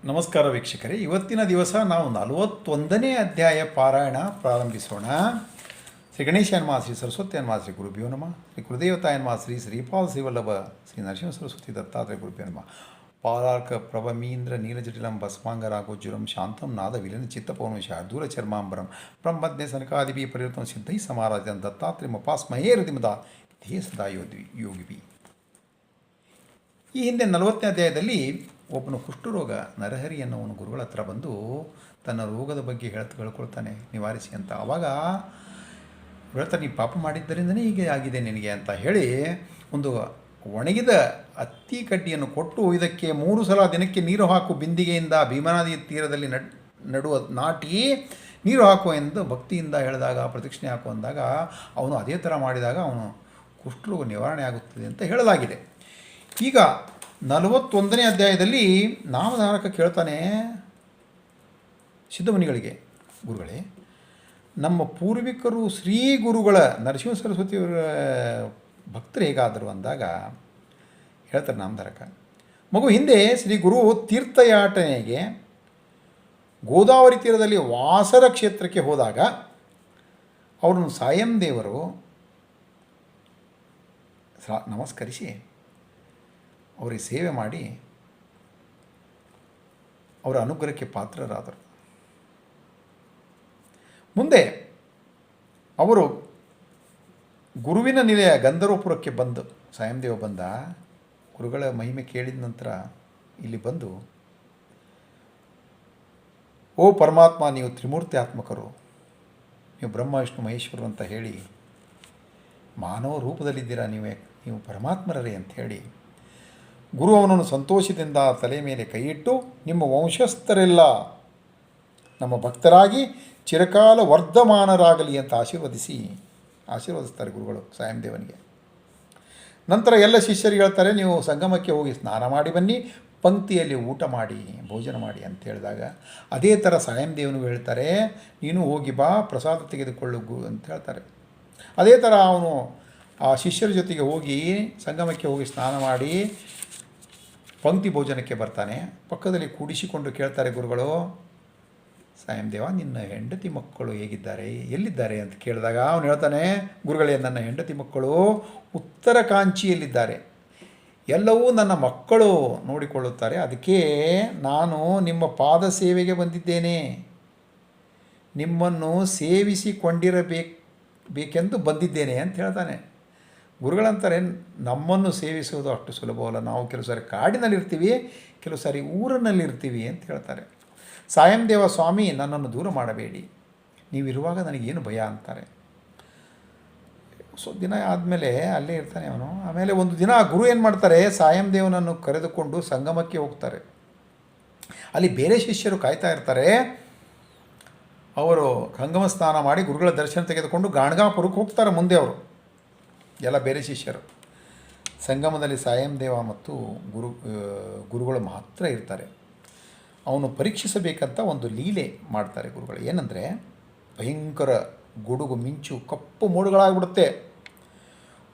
ನಮಸ್ಕಾರ ವೀಕ್ಷಕರೇ, ಇವತ್ತಿನ ದಿವಸ ನಾವು 41ನೇ ಅಧ್ಯಾಯ ಪಾರಾಯಣ ಪ್ರಾರಂಭಿಸೋಣ. ಶ್ರೀ ಗಣೇಶನ್ಮ, ಶ್ರೀ ಸರಸ್ವತಿಯನ್ಮ, ಶ್ರೀ ಗುರುಭ್ಯೋ ನಮಃ. ಶ್ರೀ ಕುಲದೇವತಾಯನ್ಮ, ಶ್ರೀ ಶ್ರೀಪಾದ ಶ್ರೀವಲ್ಲಭ, ಶ್ರೀ ನರಸಿಂಹ ಸರಸ್ವತಿ ದತ್ತಾತ್ರೇಯ ಗುರುಭ್ಯೋ ನಮಃ. ಪಾಲಾರ್ಕ ಪ್ರಭಮೀಂದ್ರ ನೀಲಜಟಿಲಂ ಭಸ್ಮಾಂಗರಾಗೋಜ್ಜುರಂ ಶಾಂತಂ ನಾದ ವಿಲನ ಚಿತ್ತಪವನ ಶಾರ್ದೂಲ ಚರ್ಮಾಂಬರಂ ಬ್ರಹ್ಮಜ್ಞ ಸನಕಾದಿಭಿ ಪರಿವರ್ತನ ಸಿದ್ಧೈ ಸಮಾರಾಜನ್ ದತ್ತಾತ್ರೇಯ ಮಪಾಸ್ಮಹೇ ಹೃದಿಮದ ಧೇ ಸದಾ ಯೋಗಿಭಿ. ಈ ಹಿಂದೆ 40ನೇ ಅಧ್ಯಾಯದಲ್ಲಿ ಒಬ್ಬನು ಕುಷ್ಠರೋಗ ನರಹರಿ ಅನ್ನೋವನು ಗುರುಗಳ ಹತ್ರ ಬಂದು ತನ್ನ ರೋಗದ ಬಗ್ಗೆ ಹೇಳ್ಕೊಳ್ತಾನೆ, ನಿವಾರಿಸಿ ಅಂತ. ಆವಾಗ ಹೇಳ್ತಾರೆ, ನೀ ಪಾಪ ಮಾಡಿದ್ದರಿಂದನೇ ಹೀಗೆ ಆಗಿದೆ ನಿನಗೆ ಅಂತ ಹೇಳಿ ಒಂದು ಒಣಗಿದ ಹತ್ತಿ ಕಡ್ಡಿಯನ್ನು ಕೊಟ್ಟು ಇದಕ್ಕೆ 3 ಸಲ ದಿನಕ್ಕೆ ನೀರು ಹಾಕು, ಬಿಂದಿಗೆಯಿಂದ ಭೀಮನದಿ ತೀರದಲ್ಲಿ ನಾಟಿ ನೀರು ಹಾಕು ಎಂದು ಭಕ್ತಿಯಿಂದ ಹೇಳಿದಾಗ, ಪ್ರದಕ್ಷಿಣೆ ಹಾಕು ಅಂದಾಗ ಅವನು ಅದೇ ಥರ ಮಾಡಿದಾಗ ಅವನು ಕುಷ್ಠರೋಗ ನಿವಾರಣೆ ಆಗುತ್ತದೆ ಅಂತ ಹೇಳಲಾಗಿದೆ. ಈಗ 41ನೇ ಅಧ್ಯಾಯದಲ್ಲಿ ನಾಮಧಾರಕ ಕೇಳ್ತಾನೆ ಸಿದ್ಧಮುನಿಗಳಿಗೆ, ಗುರುಗಳೇ, ನಮ್ಮ ಪೂರ್ವಿಕರು ಶ್ರೀ ಗುರುಗಳ ನರಸಿಂಹ ಸರಸ್ವತಿಯವರ ಭಕ್ತರು ಹೇಗಾದರು ಅಂದಾಗ ಹೇಳ್ತಾರೆ ನಾಮಧಾರಕ, ಮಗು, ಹಿಂದೆ ಶ್ರೀ ಗುರು ತೀರ್ಥಯಾಟನೆಗೆ ಗೋದಾವರಿ ತೀರದಲ್ಲಿ ವಾಸರ ಕ್ಷೇತ್ರಕ್ಕೆ ಹೋದಾಗ ಅವರನ್ನು ಸಾಯಂ ದೇವರು ನಮಸ್ಕರಿಸಿ ಅವರಿಗೆ ಸೇವೆ ಮಾಡಿ ಅವರ ಅನುಗ್ರಹಕ್ಕೆ ಪಾತ್ರರಾದರು. ಮುಂದೆ ಅವರು ಗುರುವಿನ ನಿಲಯ ಗಂಧರ್ವಪುರಕ್ಕೆ ಬಂದು, ಸಾಯಂದೇವ ಬಂದ, ಗುರುಗಳ ಮಹಿಮೆ ಕೇಳಿದ ನಂತರ ಇಲ್ಲಿ ಬಂದು, ಓ ಪರಮಾತ್ಮ, ನೀವು ತ್ರಿಮೂರ್ತಿ ಆತ್ಮಕರು, ನೀವು ಬ್ರಹ್ಮ ವಿಷ್ಣು ಮಹೇಶ್ವರರು ಅಂತ ಹೇಳಿ ಮಾನವ ರೂಪದಲ್ಲಿದ್ದೀರಾ, ನೀವು ಪರಮಾತ್ಮರೇ ಅಂತ ಹೇಳಿ ಗುರು ಅವನನ್ನು ಸಂತೋಷದಿಂದ ತಲೆ ಮೇಲೆ ಕೈಯಿಟ್ಟು, ನಿಮ್ಮ ವಂಶಸ್ಥರೆಲ್ಲ ನಮ್ಮ ಭಕ್ತರಾಗಿ ಚಿರಕಾಲ ವರ್ಧಮಾನರಾಗಲಿ ಅಂತ ಆಶೀರ್ವದಿಸ್ತಾರೆ ಗುರುಗಳು ಸಾಯಂದೇವನಿಗೆ. ನಂತರ ಎಲ್ಲ ಶಿಷ್ಯರಿಗೆ ಹೇಳ್ತಾರೆ, ನೀವು ಸಂಗಮಕ್ಕೆ ಹೋಗಿ ಸ್ನಾನ ಮಾಡಿ ಬನ್ನಿ, ಪಂಕ್ತಿಯಲ್ಲಿ ಊಟ ಮಾಡಿ ಭೋಜನ ಮಾಡಿ ಅಂತ ಹೇಳಿದಾಗ ಅದೇ ಥರ ಸಾಯಂದೇವನಿಗೂ ಹೇಳ್ತಾರೆ, ನೀನು ಹೋಗಿ ಬಾ, ಪ್ರಸಾದ ತೆಗೆದುಕೊಳ್ಳು ಅಂತ ಹೇಳ್ತಾರೆ. ಅದೇ ಥರ ಅವನು ಆ ಶಿಷ್ಯರ ಜೊತೆಗೆ ಹೋಗಿ ಸಂಗಮಕ್ಕೆ ಹೋಗಿ ಸ್ನಾನ ಮಾಡಿ ಪಂಕ್ತಿ ಭೋಜನಕ್ಕೆ ಬರ್ತಾನೆ. ಪಕ್ಕದಲ್ಲಿ ಕೂಡಿಸಿಕೊಂಡು ಕೇಳ್ತಾರೆ ಗುರುಗಳು, ಸಾಯಂದೇವ, ನಿನ್ನ ಹೆಂಡತಿ ಮಕ್ಕಳು ಹೇಗಿದ್ದಾರೆ, ಎಲ್ಲಿದ್ದಾರೆ ಅಂತ ಕೇಳಿದಾಗ ಅವನು ಹೇಳ್ತಾನೆ, ಗುರುಗಳೇ, ನನ್ನ ಹೆಂಡತಿ ಮಕ್ಕಳು ಉತ್ತರ ಕಾಂಚಿಯಲ್ಲಿದ್ದಾರೆ, ಎಲ್ಲವೂ ನನ್ನ ಮಕ್ಕಳು ನೋಡಿಕೊಳ್ಳುತ್ತಾರೆ, ಅದಕ್ಕೆ ನಾನು ನಿಮ್ಮ ಪಾದ ಸೇವೆಗೆ ಬಂದಿದ್ದೇನೆ, ನಿಮ್ಮನ್ನು ಸೇವಿಸಿಕೊಂಡಿರಬೇಕೆಂದು ಬಂದಿದ್ದೇನೆ ಅಂತ ಹೇಳ್ತಾನೆ. ಗುರುಗಳಂತಾರೆ, ನಮ್ಮನ್ನು ಸೇವಿಸುವುದು ಅಷ್ಟು ಸುಲಭವಲ್ಲ, ನಾವು ಕೆಲವು ಸಾರಿ ಕಾಡಿನಲ್ಲಿರ್ತೀವಿ, ಕೆಲವು ಸಾರಿ ಊರಿನಲ್ಲಿರ್ತೀವಿ ಅಂತ ಹೇಳ್ತಾರೆ. ಸಾಯಂದೇವ, ಸ್ವಾಮಿ, ನನ್ನನ್ನು ದೂರ ಮಾಡಬೇಡಿ, ನೀವಿರುವಾಗ ನನಗೇನು ಭಯ ಅಂತಾರೆ. ದಿನ ಆದಮೇಲೆ ಅಲ್ಲೇ ಇರ್ತಾನೆ ಅವನು. ಆಮೇಲೆ ಒಂದು ದಿನ ಗುರು ಏನು ಮಾಡ್ತಾರೆ, ಸಾಯಂದೇವನನ್ನು ಕರೆದುಕೊಂಡು ಸಂಗಮಕ್ಕೆ ಹೋಗ್ತಾರೆ. ಅಲ್ಲಿ ಬೇರೆ ಶಿಷ್ಯರು ಕಾಯ್ತಾ ಇರ್ತಾರೆ. ಅವರು ಸಂಗಮ ಸ್ನಾನ ಮಾಡಿ ಗುರುಗಳ ದರ್ಶನ ತೆಗೆದುಕೊಂಡು ಗಾಣಗಾಪುರಕ್ಕೆ ಹೋಗ್ತಾರೆ. ಮುಂದೆ ಅವರು ಎಲ್ಲ ಬೇರೆ ಶಿಷ್ಯರು ಸಂಗಮದಲ್ಲಿ ಸಾಯಂದೇವ ಮತ್ತು ಗುರುಗಳು ಮಾತ್ರ ಇರ್ತಾರೆ. ಅವನು ಪರೀಕ್ಷಿಸಬೇಕಂತ ಒಂದು ಲೀಲೆ ಮಾಡ್ತಾರೆ ಗುರುಗಳು. ಏನಂದರೆ, ಭಯಂಕರ ಗುಡುಗು ಮಿಂಚು, ಕಪ್ಪು ಮೋಡುಗಳಾಗ್ಬಿಡುತ್ತೆ,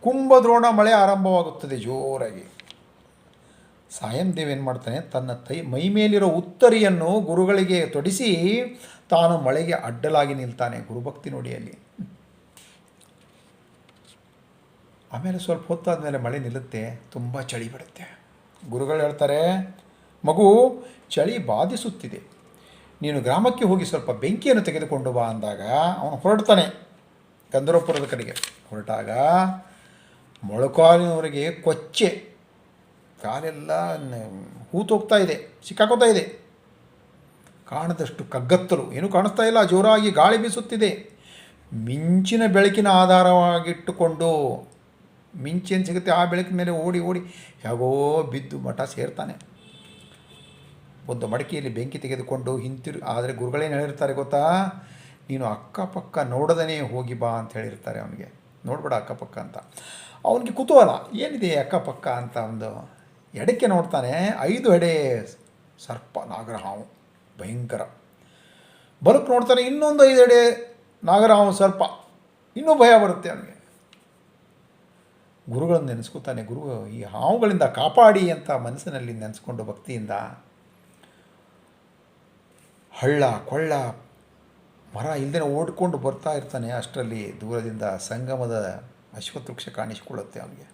ಕುಂಭದ್ರೋಣ ಮಳೆ ಆರಂಭವಾಗುತ್ತದೆ ಜೋರಾಗಿ. ಸಾಯಂದೇವ ಏನು ಮಾಡ್ತಾನೆ, ತನ್ನ ಮೈ ಮೇಲಿರೋ ಉತ್ತರಿಯನ್ನು ಗುರುಗಳಿಗೆ ತೊಡಿಸಿ ತಾನು ಮಳೆಗೆ ಅಡ್ಡಲಾಗಿ ನಿಲ್ತಾನೆ. ಗುರುಭಕ್ತಿ ನೋಡಿ ಅಲ್ಲಿ. ಆಮೇಲೆ ಸ್ವಲ್ಪ ಹೊತ್ತಾದಮೇಲೆ ಮಳೆ ನಿಲ್ಲುತ್ತೆ, ತುಂಬ ಚಳಿ ಬಿಡುತ್ತೆ. ಗುರುಗಳು ಹೇಳ್ತಾರೆ, ಮಗು, ಚಳಿ ಬಾಧಿಸುತ್ತಿದೆ, ನೀನು ಗ್ರಾಮಕ್ಕೆ ಹೋಗಿ ಸ್ವಲ್ಪ ಬೆಂಕಿಯನ್ನು ತೆಗೆದುಕೊಂಡು ಬಾ ಅಂದಾಗ ಅವನು ಹೊರಡ್ತಾನೆ ಗಂಧರ್ವಪುರದ ಕಡೆಗೆ. ಹೊರಟಾಗ ಮೊಳಕಾಲಿನವರೆಗೆ ಕೊಚ್ಚೆ, ಕಾಲೆಲ್ಲ ಹೂತೋಗ್ತಾ ಇದೆ, ಸಿಕ್ಕಾಕೋತಾ ಇದೆ, ಕಾಣದಷ್ಟು ಕಗ್ಗತ್ತಲು, ಏನೂ ಕಾಣಿಸ್ತಾ ಇಲ್ಲ, ಜೋರಾಗಿ ಗಾಳಿ ಬೀಸುತ್ತಿದೆ. ಮಿಂಚಿನ ಬೆಳಕಿನ ಆಧಾರವಾಗಿಟ್ಟುಕೊಂಡು, ಮಿಂಚೇನು ಸಿಗುತ್ತೆ ಆ ಬೆಳಕಿನ ಮೇಲೆ ಓಡಿ ಹೇಗೋ ಬಿದ್ದು ಮಠ ಸೇರ್ತಾನೆ. ಒಂದು ಮಡಕೆಯಲ್ಲಿ ಬೆಂಕಿ ತೆಗೆದುಕೊಂಡು ಆದರೆ ಗುರುಗಳೇನು ಹೇಳಿರ್ತಾರೆ ಗೊತ್ತಾ, ನೀನು ಅಕ್ಕಪಕ್ಕ ನೋಡದೇ ಹೋಗಿ ಬಾ ಅಂತ ಹೇಳಿರ್ತಾರೆ ಅವನಿಗೆ. ನೋಡ್ಬೇಡ ಅಕ್ಕಪಕ್ಕ ಅಂತ. ಅವನಿಗೆ ಕುತೂಹಲ, ಏನಿದೆ ಅಕ್ಕಪಕ್ಕ ಅಂತ. ಒಂದು ಎಡಕ್ಕೆ ನೋಡ್ತಾನೆ, 5 ಎಡೆ ಸರ್ಪ, ನಾಗರಹಾವು, ಭಯಂಕರ. ಬಲಕ್ಕೆ ನೋಡ್ತಾನೆ, ಇನ್ನೊಂದು 5 ಎಡೆ ನಾಗರಹಾವು, ಸರ್ಪ. ಇನ್ನೂ ಭಯ ಬರುತ್ತೆ ಅವನಿಗೆ. ಗುರುಗಳನ್ನು ನೆನೆಸ್ಕೊತಾನೆ. ಗುರು ಈ ಹಾವುಗಳಿಂದ ಕಾಪಾಡಿ ಅಂತ ಮನಸ್ಸಿನಲ್ಲಿ ನೆನೆಸ್ಕೊಂಡು ಭಕ್ತಿಯಿಂದ ಹಳ್ಳ ಕೊಳ್ಳ ಮರ ಇಲ್ಲದೆ ಓಡ್ಕೊಂಡು ಬರ್ತಾ ಇರ್ತಾನೆ. ಅಷ್ಟರಲ್ಲಿ ದೂರದಿಂದ ಸಂಗಮದ ಅಶ್ವತ್ಥವೃಕ್ಷ ಕಾಣಿಸಿಕೊಳ್ಳುತ್ತೆ ಅವನಿಗೆ.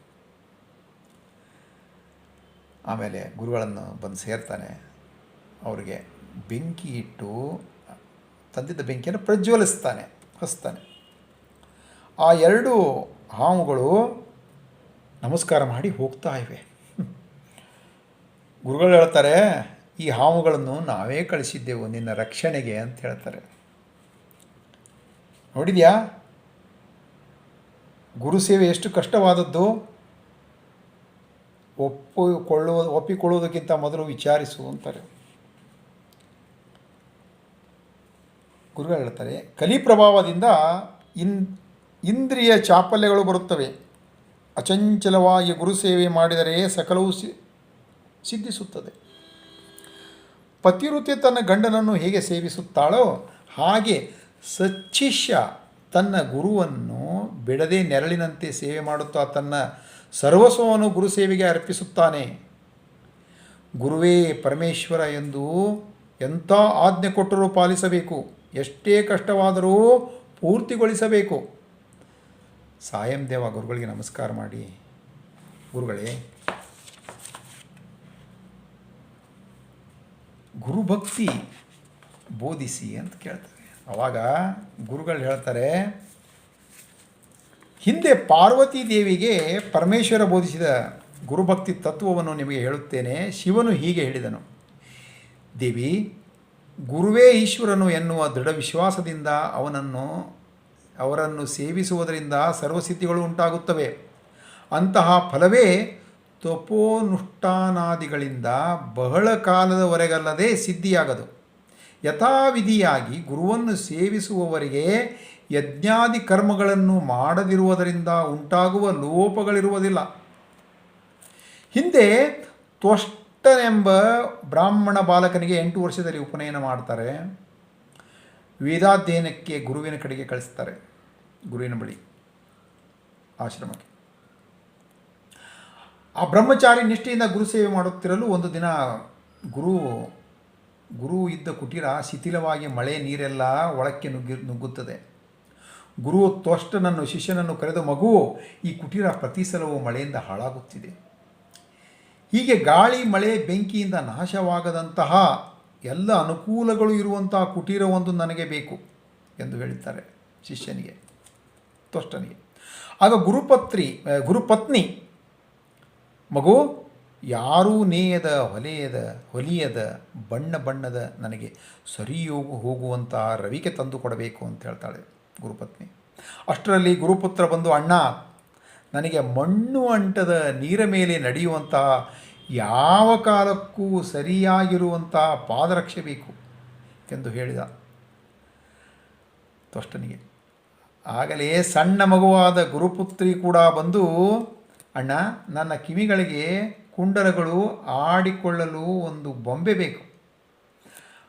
ಆಮೇಲೆ ಗುರುಗಳನ್ನು ಬಂದು ಸೇರ್ತಾನೆ. ಅವರಿಗೆ ಬೆಂಕಿ ಇಟ್ಟು ತಂದಿದ್ದ ಬೆಂಕಿಯನ್ನು ಪ್ರಜ್ವಲಿಸ್ತಾನೆ, ಹಚ್ತಾನೆ. ಆ ಎರಡು ಹಾವುಗಳು ನಮಸ್ಕಾರ ಮಾಡಿ ಹೋಗ್ತಾ ಇವೆ. ಗುರುಗಳು ಹೇಳ್ತಾರೆ, ಈ ಹಾವುಗಳನ್ನು ನಾವೇ ಕಳಿಸಿದ್ದೆವು ನಿನ್ನ ರಕ್ಷಣೆಗೆ ಅಂತ ಹೇಳ್ತಾರೆ. ನೋಡಿದ್ಯಾ ಗುರು ಸೇವೆ ಎಷ್ಟು ಕಷ್ಟವಾದದ್ದು. ಒಪ್ಪಿಕೊಳ್ಳುವುದಕ್ಕಿಂತ ಮೊದಲು ವಿಚಾರಿಸು ಅಂತಾರೆ. ಗುರುಗಳು ಹೇಳ್ತಾರೆ, ಕಲಿ ಪ್ರಭಾವದಿಂದ ಇಂದ್ರಿಯ ಚಾಪಲ್ಯಗಳು ಬರುತ್ತವೆ. ಅಚಂಚಲವಾಗಿ ಗುರು ಸೇವೆ ಮಾಡಿದರೆ ಸಕಲವು ಸಿದ್ಧಿಸುತ್ತದೆ. ಪತಿವೃತ್ತಿ ತನ್ನ ಗಂಡನನ್ನು ಹೇಗೆ ಸೇವಿಸುತ್ತಾಳೋ ಹಾಗೆ ಸಚ್ಚಿಷ್ಯ ತನ್ನ ಗುರುವನ್ನು ಬಿಡದೆ ನೆರಳಿನಂತೆ ಸೇವೆ ಮಾಡುತ್ತಾ ತನ್ನ ಸರ್ವಸ್ವವನ್ನು ಗುರು ಸೇವೆಗೆ ಅರ್ಪಿಸುತ್ತಾನೆ. ಗುರುವೇ ಪರಮೇಶ್ವರ ಎಂದು ಎಂಥ ಆಜ್ಞೆ ಕೊಟ್ಟರೂ ಪಾಲಿಸಬೇಕು. ಎಷ್ಟೇ ಕಷ್ಟವಾದರೂ ಪೂರ್ತಿಗೊಳಿಸಬೇಕು. ಸಾಯಂ ದೇವ ಗುರುಗಳಿಗೆ ನಮಸ್ಕಾರ ಮಾಡಿ, ಗುರುಗಳೇ, ಗುರುಭಕ್ತಿ ಬೋಧಿಸಿ ಅಂತ ಕೇಳ್ತಾರೆ. ಆವಾಗ ಗುರುಗಳು ಹೇಳ್ತಾರೆ, ಹಿಂದೆ ಪಾರ್ವತಿ ದೇವಿಗೆ ಪರಮೇಶ್ವರ ಬೋಧಿಸಿದ ಗುರುಭಕ್ತಿ ತತ್ವವನ್ನು ನಿಮಗೆ ಹೇಳುತ್ತೇನೆ. ಶಿವನು ಹೀಗೆ ಹೇಳಿದನು, ದೇವಿ, ಗುರುವೇ ಈಶ್ವರನು ಎನ್ನುವ ದೃಢ ವಿಶ್ವಾಸದಿಂದ ಅವರನ್ನು ಸೇವಿಸುವುದರಿಂದ ಸರ್ವಸಿದ್ಧಿಗಳು ಉಂಟಾಗುತ್ತವೆ. ಅಂತಹ ಫಲವೇ ತಪೋನುಷ್ಠಾನಾದಿಗಳಿಂದ ಬಹಳ ಕಾಲದವರೆಗಲ್ಲದೆ ಸಿದ್ಧಿಯಾಗದು. ಯಥಾವಿಧಿಯಾಗಿ ಗುರುವನ್ನು ಸೇವಿಸುವವರಿಗೆ ಯಜ್ಞಾದಿ ಕರ್ಮಗಳನ್ನು ಮಾಡದಿರುವುದರಿಂದ ಉಂಟಾಗುವ ಲೋಪಗಳಿರುವುದಿಲ್ಲ. ಹಿಂದೆ ತ್ವಷ್ಟನೆಂಬ ಬ್ರಾಹ್ಮಣ ಬಾಲಕನಿಗೆ 8 ವರ್ಷದಲ್ಲಿ ಉಪನಯನ ಮಾಡ್ತಾರೆ. ವೇದಾಧ್ಯಯನಕ್ಕೆ ಗುರುವಿನ ಕಡೆಗೆ ಕಳಿಸ್ತಾರೆ, ಗುರುವಿನ ಬಳಿ ಆಶ್ರಮಕ್ಕೆ. ಆ ಬ್ರಹ್ಮಚಾರಿ ನಿಷ್ಠೆಯಿಂದ ಗುರು ಸೇವೆ ಮಾಡುತ್ತಿರಲು ಒಂದು ದಿನ ಗುರು ಇದ್ದ ಕುಟೀರ ಶಿಥಿಲವಾಗಿ ಮಳೆ ನೀರೆಲ್ಲ ಒಳಕ್ಕೆ ನುಗ್ಗುತ್ತದೆ. ಗುರು ತ್ವಷ್ಟನನ್ನು ಶಿಷ್ಯನನ್ನು ಕರೆದು, ಮಗು, ಈ ಕುಟೀರ ಪ್ರತಿ ಸಲವೂ ಮಳೆಯಿಂದ ಹಾಳಾಗುತ್ತಿದೆ. ಹೀಗೆ ಗಾಳಿ ಮಳೆ ಬೆಂಕಿಯಿಂದ ನಾಶವಾಗದಂತಹ ಎಲ್ಲ ಅನುಕೂಲಗಳು ಇರುವಂತಹ ಕುಟೀರವೊಂದು ನನಗೆ ಬೇಕು ಎಂದು ಹೇಳುತ್ತಾರೆ ಶಿಷ್ಯನಿಗೆ, ತ್ವಷ್ಟನಿಗೆ. ಆಗ ಗುರುಪತ್ನಿ, ಮಗು, ಯಾರೂ ನೇಯದ ಹೊಲಿಯದ ಬಣ್ಣದ ನನಗೆ ಹೋಗುವಂತಹ ರವಿಕೆ ತಂದು ಕೊಡಬೇಕು ಅಂತ ಹೇಳ್ತಾಳೆ ಗುರುಪತ್ನಿ. ಅಷ್ಟರಲ್ಲಿ ಗುರುಪುತ್ರ ಬಂದು, ಅಣ್ಣ, ನನಗೆ ಮಣ್ಣು ಅಂಟದ ನೀರ ಮೇಲೆ ನಡೆಯುವಂತಹ ಯಾವ ಕಾಲಕ್ಕೂ ಸರಿಯಾಗಿರುವಂತಹ ಪಾದರಕ್ಷೆ ಬೇಕು ಎಂದು ಹೇಳಿದ ತ್ವಷ್ಟನಿಗೆ. ಆಗಲೇ ಸಣ್ಣ ಮಗುವಾದ ಗುರುಪುತ್ರಿ ಕೂಡ ಬಂದು, ಅಣ್ಣ, ನನ್ನ ಕಿವಿಗಳಿಗೆ ಕುಂಡಲಗಳು ಆಡಿಕೊಳ್ಳಲು ಒಂದು ಬೊಂಬೆ ಬೇಕು.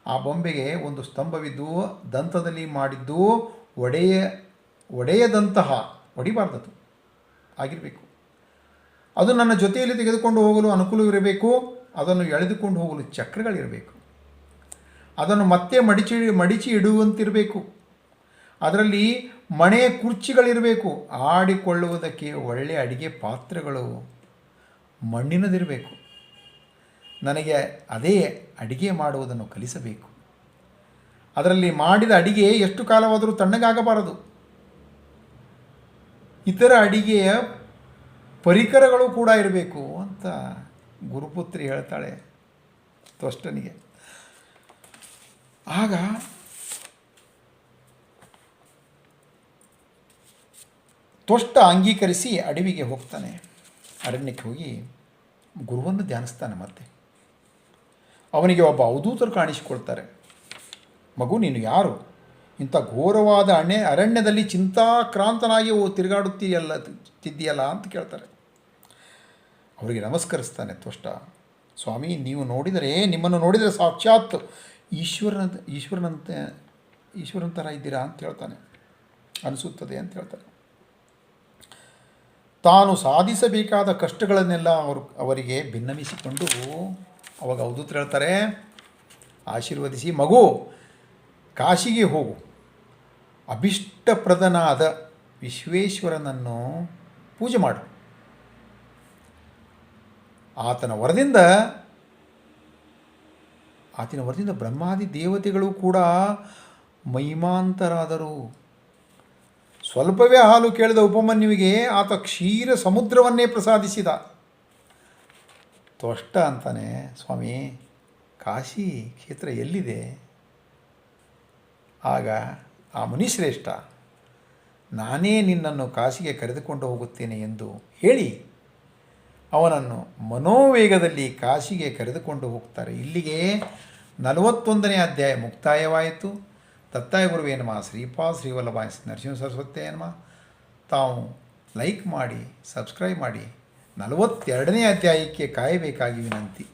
ಆ ಬೊಂಬೆಗೆ ಒಂದು ಸ್ತಂಭವಿದ್ದು ದಂತದಲ್ಲಿ ಮಾಡಿದ್ದು ಒಡೆಯದಂತಹ, ಒಡಿಬಾರ್ದದು ಆಗಿರಬೇಕು. ಅದು ನನ್ನ ಜೊತೆಯಲ್ಲಿ ತೆಗೆದುಕೊಂಡು ಹೋಗಲು ಅನುಕೂಲವಿರಬೇಕು. ಅದನ್ನು ಎಳೆದುಕೊಂಡು ಹೋಗಲು ಚಕ್ರಗಳಿರಬೇಕು. ಅದನ್ನು ಮತ್ತೆ ಮಡಿಚಿ ಇಡುವಂತಿರಬೇಕು. ಅದರಲ್ಲಿ ಮಣೆಯ ಕುರ್ಚಿಗಳಿರಬೇಕು. ಆಡಿಕೊಳ್ಳುವುದಕ್ಕೆ ಒಳ್ಳೆಯ ಅಡಿಗೆ ಪಾತ್ರೆಗಳು ಮಣ್ಣಿನದಿರಬೇಕು. ನನಗೆ ಅದೇ ಅಡಿಗೆ ಮಾಡುವುದನ್ನು ಕಲಿಸಬೇಕು. ಅದರಲ್ಲಿ ಮಾಡಿದ ಅಡಿಗೆ ಎಷ್ಟು ಕಾಲವಾದರೂ ತಣ್ಣಗಾಗಬಾರದು. ಇತರ ಅಡಿಗೆಯ ಪರಿಕರಗಳು ಕೂಡ ಇರಬೇಕು ಅಂತ ಗುರುಪುತ್ರಿ ಹೇಳ್ತಾಳೆ ತ್ವಷ್ಟನಿಗೆ. ಆಗ ತ್ವಷ್ಟ ಅಂಗೀಕರಿಸಿ ಅಡವಿಗೆ ಹೋಗ್ತಾನೆ. ಅರಣ್ಯಕ್ಕೆ ಹೋಗಿ ಗುರುವನ್ನು ಧ್ಯಾನಿಸ್ತಾನೆ. ಮತ್ತೆ ಅವನಿಗೆ ಒಬ್ಬ ಅವಧೂತರು ಕಾಣಿಸಿಕೊಳ್ತಾರೆ. ಮಗು, ನೀನು ಯಾರು? ಇಂಥ ಘೋರವಾದ ಅರಣ್ಯದಲ್ಲಿ ಚಿಂತಾಕ್ರಾಂತನಾಗಿ ತಿರುಗಾಡುತ್ತಿದೆಯಲ್ಲ ಅಂತ ಕೇಳ್ತಾರೆ. ಅವರಿಗೆ ನಮಸ್ಕರಿಸ್ತಾನೆ ತ್ವಷ್ಟ. ಸ್ವಾಮಿ, ನಿಮ್ಮನ್ನು ನೋಡಿದರೆ ಸಾಕ್ಷಾತ್ ಈಶ್ವರನಂತರ ಇದ್ದೀರಾ ಅಂತ ಹೇಳ್ತಾನೆ, ಅನಿಸುತ್ತದೆ ಅಂತ ಹೇಳ್ತಾರೆ. ತಾನು ಸಾಧಿಸಬೇಕಾದ ಕಷ್ಟಗಳನ್ನೆಲ್ಲ ಅವರಿಗೆ ಭಿನ್ನವಿಸಿಕೊಂಡು ಅವಾಗ ಅವಧೂತರು ಹೇಳ್ತಾರೆ, ಆಶೀರ್ವದಿಸಿ, ಮಗು, ಕಾಶಿಗೆ ಹೋಗು, ಅಭಿಷ್ಟಪ್ರದನಾದ ವಿಶ್ವೇಶ್ವರನನ್ನು ಪೂಜೆ ಮಾಡು. ಆತನ ವರದಿಂದ ಬ್ರಹ್ಮಾದಿ ದೇವತೆಗಳು ಕೂಡ ಮಹಿಮಾಂತರಾದರು. ಸ್ವಲ್ಪವೇ ಹಾಲು ಕೇಳಿದ ಉಪಮನ್ಯುವಿಗೆ ಆತ ಕ್ಷೀರ ಸಮುದ್ರವನ್ನೇ ಪ್ರಸಾದಿಸಿದ. ತ್ವಷ್ಟ ಅಂತಾನೆ, ಸ್ವಾಮಿ ಕಾಶಿ ಕ್ಷೇತ್ರ ಎಲ್ಲಿದೆ? ಆಗ ಆ ಮುನಿಶ್ರೇಷ್ಠ, ನಾನೇ ನಿನ್ನನ್ನು ಕಾಶಿಗೆ ಕರೆದುಕೊಂಡು ಹೋಗುತ್ತೇನೆ ಎಂದು ಹೇಳಿ ಅವನನ್ನು ಮನೋವೇಗದಲ್ಲಿ ಕಾಶಿಗೆ ಕರೆದುಕೊಂಡು ಹೋಗ್ತಾರೆ. ಇಲ್ಲಿಗೆ 41ನೇ ಅಧ್ಯಾಯ ಮುಕ್ತಾಯವಾಯಿತು. ದತ್ತಾಯ ಗುರುವೇ ನಮಃ. ಶ್ರೀಪಾದ ಶ್ರೀವಲ್ಲಭಾಯ ನರಸಿಂಹ ಸರಸ್ವತಿಯೇ ನಮಃ. ತಾವು ಲೈಕ್ ಮಾಡಿ, ಸಬ್ಸ್ಕ್ರೈಬ್ ಮಾಡಿ. 42ನೇ ಅಧ್ಯಾಯಕ್ಕೆ ಕಾಯಬೇಕಾಗಿ ವಿನಂತಿ.